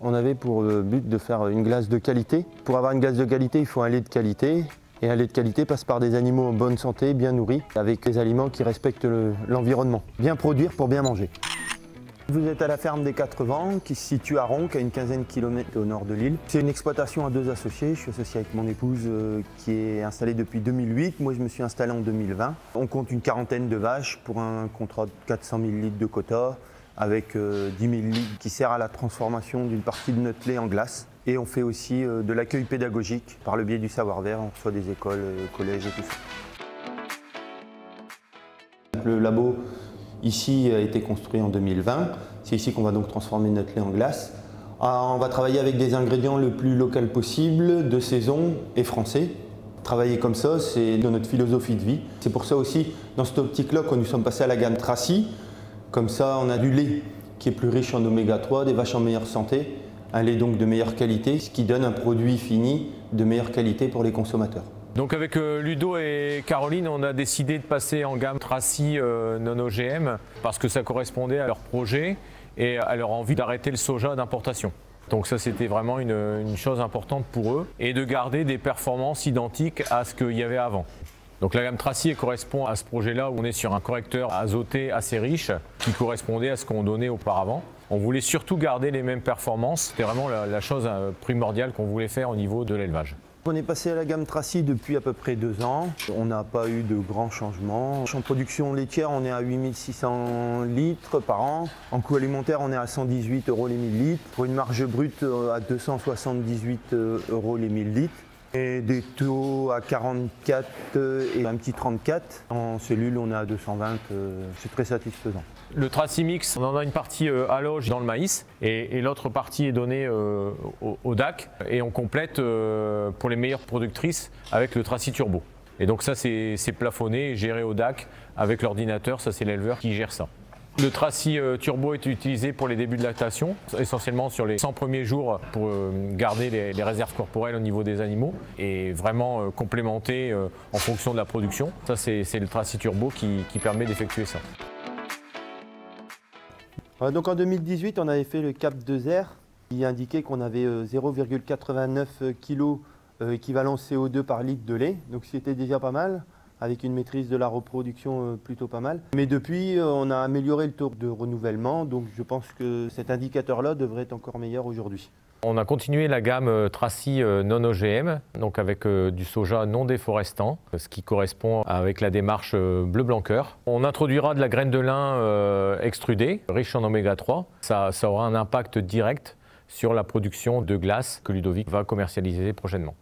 on avait pour but de faire une glace de qualité. Pour avoir une glace de qualité, il faut un lait de qualité. Et un lait de qualité passe par des animaux en bonne santé, bien nourris, avec des aliments qui respectent l'environnement. Bien produire pour bien manger. Vous êtes à la ferme des Quatre Vents, qui se situe à Ronques, à une quinzaine de kilomètres au nord de l'île. C'est une exploitation à 2 associés. Je suis associé avec mon épouse qui est installée depuis 2008. Moi, je me suis installé en 2020. On compte une quarantaine de vaches pour un contrat de 400 000 litres de quota, avec 10 000 litres qui sert à la transformation d'une partie de notre lait en glace. Et on fait aussi de l'accueil pédagogique par le biais du savoir-faire. On reçoit des écoles, collèges et tout ça. Le labo ici a été construit en 2020. C'est ici qu'on va donc transformer notre lait en glace. On va travailler avec des ingrédients le plus local possible, de saison et français. Travailler comme ça, c'est dans notre philosophie de vie. C'est pour ça aussi, dans cette optique-là, que nous sommes passés à la gamme Tracy. Comme ça, on a du lait qui est plus riche en oméga 3, des vaches en meilleure santé, un lait donc de meilleure qualité, ce qui donne un produit fini de meilleure qualité pour les consommateurs. Donc avec Ludo et Caroline, on a décidé de passer en gamme Tracy non OGM parce que ça correspondait à leur projet et à leur envie d'arrêter le soja d'importation. Donc ça, c'était vraiment une chose importante pour eux et de garder des performances identiques à ce qu'il y avait avant. Donc la gamme Tracy correspond à ce projet-là où on est sur un correcteur azoté assez riche qui correspondait à ce qu'on donnait auparavant. On voulait surtout garder les mêmes performances. C'était vraiment la chose primordiale qu'on voulait faire au niveau de l'élevage. On est passé à la gamme Tracy depuis à peu près 2 ans. On n'a pas eu de grands changements. En production laitière, on est à 8600 litres par an. En coût alimentaire, on est à 118 € les 1000 litres. Pour une marge brute à 278 € les 1000 litres. Et des taux à 44 et un petit 34. En cellule, on est à 220. C'est très satisfaisant. Le Tracy Mix, on en a une partie à l'auge dans le maïs et l'autre partie est donnée au DAC et on complète pour les meilleures productrices avec le Tracy Turbo. Et donc ça c'est plafonné et géré au DAC avec l'ordinateur, ça c'est l'éleveur qui gère ça. Le Tracy Turbo est utilisé pour les débuts de lactation, essentiellement sur les 100 premiers jours pour garder les réserves corporelles au niveau des animaux et vraiment complémenter en fonction de la production. Ça c'est le Tracy Turbo qui permet d'effectuer ça. Donc en 2018, on avait fait le CAP 2R qui indiquait qu'on avait 0,89 kg équivalent CO2 par litre de lait. Donc c'était déjà pas mal, avec une maîtrise de la reproduction plutôt pas mal. Mais depuis, on a amélioré le taux de renouvellement, donc je pense que cet indicateur-là devrait être encore meilleur aujourd'hui. On a continué la gamme Tracy non OGM, donc avec du soja non déforestant, ce qui correspond avec la démarche bleu blanc cœur. On introduira de la graine de lin extrudée, riche en oméga 3. Ça aura un impact direct sur la production de glace que Ludovic va commercialiser prochainement.